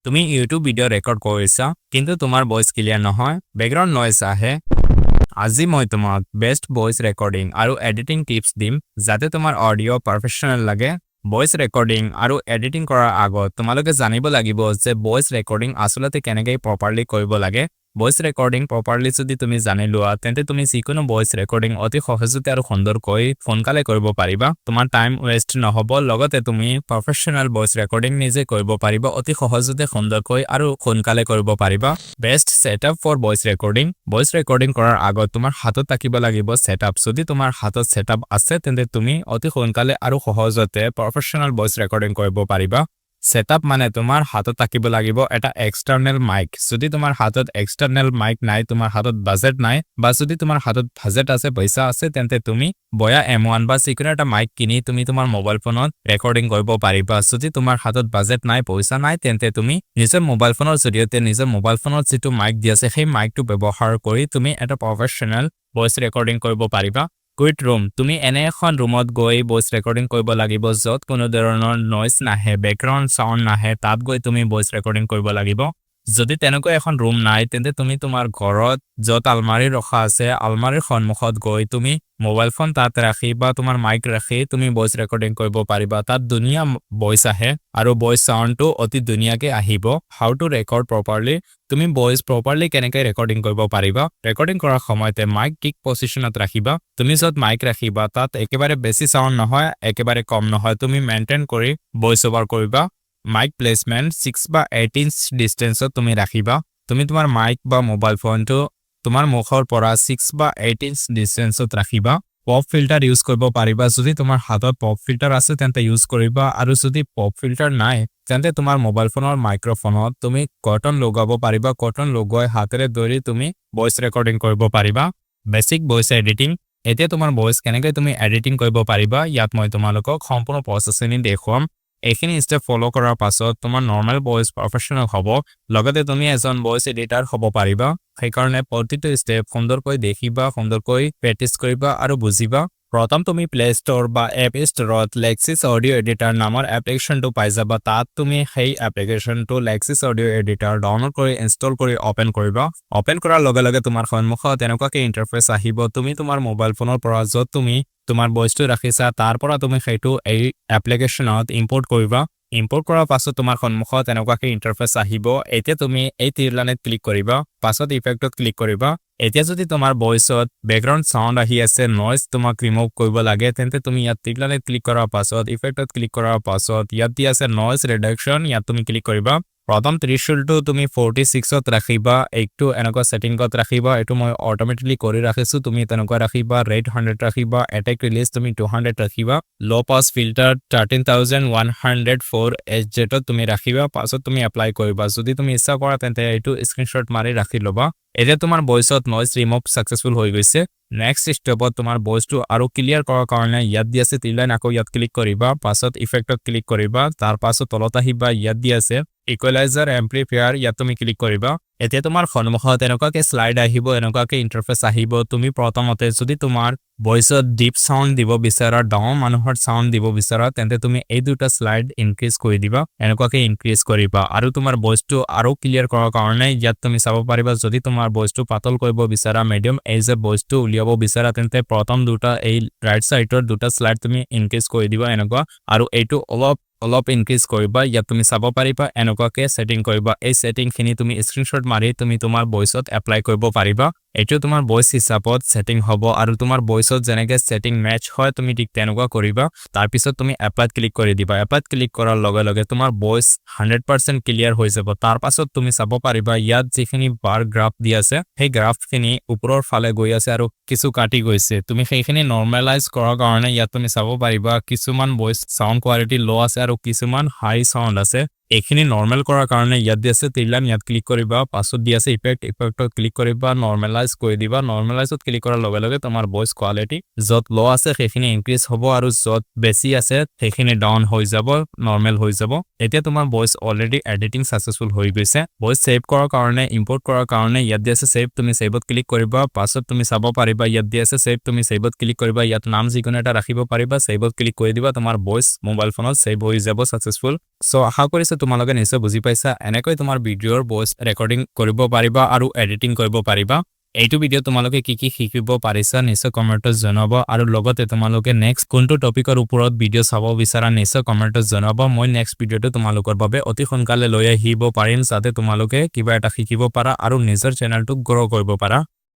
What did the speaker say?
তুমি YouTube video record কৰিছা কিন্তু তোমাৰ ভয়েস ক্লিয়াৰ নহয় ব্যাকগ্ৰাউন্ড নয়েজ আহে আজি মই তোমাক বেস্ট ভয়েস ৰেকৰ্ডিং আৰু এডিটিং টিপস দিম যাতে তোমাৰ অডিও প্ৰফেশনাল লাগে ভয়েস ৰেকৰ্ডিং আৰু এডিটিং কৰাৰ আগত তোমালোকে জানিব লাগিব যে ভয়েস ৰেকৰ্ডিং আসলতে কেনেকৈ প্ৰপাৰলি কৰিব লাগে ভয়েস ৰেকৰ্ডিং প্ৰপাৰলি যদি তুমি জানি লোৱা তেন্তে তুমি যিকোনো ভয়েস ৰেকৰ্ডিং অতি সহজতে আৰু সুন্দৰকৈ ফোনকালে কৰিব পাৰিবা তোমাৰ টাইম ওয়েস্ট নহব লগতে তুমি প্ৰফেশনাল ভয়েস ৰেকৰ্ডিং নিজে কৰিব পাৰিবা অতি সহজতে সুন্দৰকৈ আৰু সোনকালে কৰিব পাৰিবা best setup for voice recording কৰাৰ আগত তোমাৰ হাতত থাকিব লাগিব সেটআপ যদি তোমাৰ হাতত সেটআপ আছে তেন্তে তুমি অতি সোনকালে আৰু সহজতে প্ৰফেশনাল ভয়েস ৰেকৰ্ডিং কৰিব পাৰিবা সেটআপ মানে তোমাৰ হাতত থাকিব লাগিব এটা এক্সটাৰ্নেল মাইক যদি তোমাৰ হাতত এক্সটাৰ্নেল মাইক নাই তোমাৰ হাতত বাজেট নাই বা যদি তোমাৰ হাতত বাজেট আছে পইচা আছে তেন্তে তুমি বয়া M1 বা যিকোনো এটা মাইক কিনি তুমি তোমাৰ মোবাইল ফোনত ৰেকৰ্ডিং কৰিব পাৰিবা যদি তোমাৰ হাতত বাজেট নাই পইচা নাই তেন্তে তুমি নিজৰ মোবাইল ফোনৰ জৰিয়তে নিজৰ মোবাইল ফোনত যেটো মাইক দি আছে সেই মাইকটো ব্যৱহাৰ কৰি তুমি এটা প্ৰফেশনাল ভয়েস ৰেকৰ্ডিং কৰিব পাৰিবা কুইট ৰুম তুমি এনে এখন ৰুমত গৈ ভয়েস ৰেকৰ্ডিং কৰিব লাগিব যত কোনো ধৰণৰ নয়েজ নাহে ব্যাকগ্ৰাউন্ড সাউন্ড নাহে তাত গৈ তুমি ভয়েস ৰেকৰ্ডিং কৰিব লাগিব যদি তেনেকৈ এখন ৰুম নাই তেন্তে তুমি তোমাৰ ঘৰত যত আলমাৰি ৰখা আছে আলমাৰিৰ সন্মুখত গৈ তুমি মোবাইল ফোন তাত ৰাখি বা তোমাৰ মাইক ৰাখি তুমি ভয়েস ৰেকৰ্ডিং কৰিব পাৰিবা তাত দুনিয়া ভয়েস আহে আৰু ভয়েস সাউন্ডটো অতি ধুনিয়াকৈ আহিব হাউ টু ৰেকৰ্ড প্ৰপাৰলি তুমি ভয়েস প্ৰপাৰলি কেনেকৈ ৰেকৰ্ডিং কৰিব পাৰিবা ৰেকৰ্ডিং কৰাৰ সময়তে মাইক ঠিক পজিশনত ৰাখিবা তুমি যত মাইক ৰাখিবা তাত একেবাৰে বেছি সাউন্ড নহয় একেবাৰে কম নহয় তুমি মেইনটেইন কৰি ভয়েস ওভাৰ কৰিবা মাইক প্লেসমেন্ট 6 বা 8 ইঞ্চ ডিস্টেন্সত তুমি ৰাখিবা তুমি তোমাৰ মাইক বা মোবাইল ফোনটো তোমাৰ মুখৰ পৰা 6 বা 8 ইঞ্চ ডিস্টেন্সত ৰাখিবা পপ ফিল্টাৰ ইউজ কৰিব পাৰিবা যদি তোমাৰ হাতত পপ ফিল্টাৰ আছে তেন্তে ইউজ কৰিবা আৰু যদি পপ ফিল্টাৰ নাই তেন্তে তোমাৰ মোবাইল ফোনৰ মাইক্ৰোফোনত তুমি কটন লগাব পাৰিবা কটন লগোৱাই হাতেৰে ধৰি তুমি ভয়েস ৰেকৰ্ডিং কৰিব পাৰিবা বেসিক ভয়েস এডিটিং এতিয়া তোমাৰ ভয়েস কেনেকৈ তুমি এডিটিং কৰিব পাৰিবা ইয়াত মই তোমালোকক সম্পূৰ্ণ প্ৰসেসখিনি দেখুৱাম এইখিনি স্টেপ ফলো কৰাৰ পাছত তোমাৰ নৰ্মাল ভয়েস প্ৰফেশনাল হ'ব লগতে তুমি এজন ভয়েস এডিটৰ হ'ব পাৰিবা সেইকাৰণে প্ৰতিটো স্টেপ সুন্দৰকৈ দেখিবা সুন্দৰকৈ প্ৰেক্টিস কৰিবা আৰু বুজিবা প্ৰথম তুমি প্লে ষ্টৰ বা এপ ষ্টৰত Lexis অডিও এডিটৰ নামৰ এপ্লিকেশনটো পাই যাবা তাত তুমি সেই এপ্লিকেশনটো Lexis অডিও এডিটৰ ডাউনলোড কৰি ইনষ্টল কৰি ওপেন কৰিবা ওপেন কৰাৰ লগে লগে তোমাৰ সন্মুখত এনেকুৱাকৈ ইন্টাৰফেস আহিব তুমি তোমাৰ মোবাইল ফোনৰ পৰা যত তুমি তোমাৰ ভয়েসটো ৰাখিছা তাৰ পৰা তুমি সেইটো এই এপ্লিকেশনত ইম্পোৰ্ট কৰিবা ইম্পোৰ্ট কৰাৰ পাছত তোমাৰ সন্মুখত এনেকুৱাকৈ ইন্টাৰফেস আহিব এতিয়া তুমি এই তীৰলাইনত ক্লিক কৰিবা পাছত ইফেক্টত ক্লিক কৰিবা এতিয়া যদি তোমাৰ ভয়েসত ব্যাকগ্ৰাউন্ড সাউন্ড আহি আছে নয়েজ তোমাক ৰিমুভ কৰিব লাগে তেন্তে তুমি ইয়াত তীৰলাইনত ক্লিক কৰাৰ পাছত ইফেক্টত ক্লিক কৰাৰ পাছত ইয়াত দি আছে নয়েজ ৰিডাকশন ইয়াত তুমি ক্লিক কৰিবা প্ৰথম থ্ৰেশহোল্ডটো তুমি 46ত ৰাখিবা একটু এনেকুৱা সেটিংত ৰাখিবা এটো মই অটোমেটিক্যালি কৰি ৰাখিছো তুমি তেনেকুৱা ৰাখিবা ৰেট 100 ৰাখিবা অ্যাটাক ৰিলিজ তুমি 200 ৰাখিবা লো পাস ফিল্টাৰ 13104 HZ তুমি ৰাখিবা পাছত তুমি এপ্লাই কৰিবা যদি তুমি ইচ্ছা কৰা তেন্তে এটো স্ক্ৰিনশ্বট মাৰি ৰাখি লবা এতিয়া তোমাৰ ভয়েসত নয়েজ ৰিমুভ সাকসেসফুল হৈ গৈছে নেক্সট স্টেপত তোমাৰ ভয়েসটো আৰু ক্লিয়াৰ কৰাৰ কাৰণে ইয়াত দি আছে তীৰলাইন আকৌ ইয়াত ক্লিক কৰিবা পাছত ইফেক্টত ক্লিক কৰিবা তাৰ পাছত তলত আহিবা ইয়াত দি আছে ইকুৱেলাইজাৰ এম্প্লিফায়াৰ ইয়াত তুমি ক্লিক কৰিবা এতিয়া তোমাৰ সন্মুখত এনেকুৱাকৈ স্লাইড আহিব এনেকুৱাকৈ ইন্টাৰফেস আহিব তুমি প্ৰথমতে যদি তোমাৰ ভয়েসত ডিপ সাউন্ড দিব বিচাৰা ডাউন মানুহৰ সাউন্ড দিব বিচাৰা তেন্তে তুমি এই দুটা স্লাইড ইনক্ৰিজ কৰি দিবা এনেকুৱাকৈ ইনক্ৰিজ কৰিবা আৰু তোমাৰ ভয়েসটো আৰু ক্লিয়াৰ কৰাৰ কাৰণে ইয়াত তুমি চাব পাৰিবা যদি তোমাৰ ভয়েসটো পাতল কৰিব বিচাৰা মিডিয়াম এজ এ ভয়েসটো উলিয়াব বিচাৰা তেন্তে প্ৰথম দুটা এই ৰাইট সাইডৰ দুটা স্লাইড তুমি ইনক্ৰিজ কৰি দিবা এনেকুৱা আৰু এইটো অলপ ইনক্ৰিজ কৰিবা ইয়াত তুমি চাব পাৰিবা এনেকুৱাকৈ সেটিং কৰিবা এই সেটিংখিনি তুমি স্ক্ৰিনশ্বট মাৰি তুমি তোমাৰ ভয়েসত এপ্লাই কৰিব পাৰিবা এটো তোমাৰ ভয়েস হিচাপত সেটিং হ'ব আৰু তোমাৰ ভয়েসত যেনেকৈ সেটিং মেচ হয় তুমি ঠিক তেনেকুৱা কৰিবা তাৰ পিছত তুমি এপ্লাইত ক্লিক কৰি দিবা এপ্লাইত ক্লিক কৰাৰ লগে লগে তোমাৰ ভয়েস 100% ক্লিয়াৰ হৈ যাব তাৰ পাছত তুমি চাব পাৰিবা ইয়াত যিখিনি বাৰ গ্ৰাফ দি আছে সেই গ্ৰাফখিনি ওপৰৰ ফালে গৈ আছে আৰু কিছু কাটি গৈছে তুমি সেইখিনি নৰমালাইজ কৰাৰ কাৰণে ইয়াত তুমি চাব পাৰিবা কিছুমান ভয়েস সাউন্ড কোৱালিটি লো আছে আৰু কিছুমান হাই সাউন্ড আছে এইখিনি নৰ্মাল কৰাৰ কাৰণে ইয়াত দি আছে তীৰলাইন ইয়াত ক্লিক কৰিবা পাছত দি আছে ইফেক্টত ক্লিক কৰিবা নৰমালাইজ কৰি দিবা নৰমালাইজত ক্লিক কৰাৰ লগে লগে তোমাৰ ভয়েস কোৱালিটি যত লো আছে সেইখিনি ইনক্ৰিজ হ'ব আৰু যত বেছি আছে সেইখিনি ডাউন হৈ যাব নৰ্মাল হৈ যাব এতিয়া তোমাৰ ভয়েস অলৰেডি এডিটিং সাকসেসফুল হৈ গৈছে ভয়েস সেভ কৰাৰ কাৰণে ইম্পোৰ্ট কৰাৰ কাৰণে ইয়াত দি আছে সেভ তুমি সেভত ক্লিক কৰিবা পাছত তুমি চাব পাৰিবা ইয়াত দি আছে সেভ তুমি সেভত ক্লিক কৰিবা ইয়াত নাম যিকোনো এটা ৰাখিব পাৰিবা সেভত ক্লিক কৰি দিবা তোমাৰ ভয়েস মোবাইল ফোনত সেভ হৈ যাব সাকসেসফুল সো আশা কৰিছো তোমালোকে নিশ্চয় বুজি পাইছা এনেকৈ তোমাৰ ভিডিঅ'ৰ ভয়েস ৰেকৰ্ডিং কৰিব পাৰিবা আৰু এডিটিং কৰিব পাৰিবা এইটো ভিডিঅ তোমালোকে কি শিকিব পাৰিছা নিশ্চয় কমেন্টত জনাব আৰু লগতে তোমালোকে নেক্সট কোনটো টপিকৰ ওপৰত ভিডিঅ চাব বিচাৰা নিশ্চয় কমেন্টত জনাব মই নেক্সট ভিডিঅটো তোমালোকৰ বাবে অতি সোনকালে লৈ আহিব পাৰিম যাতে তোমালোকে কিবা এটা শিকিব পাৰা আৰু নিজৰ চেনেলটো গ্ৰো কৰিব পাৰা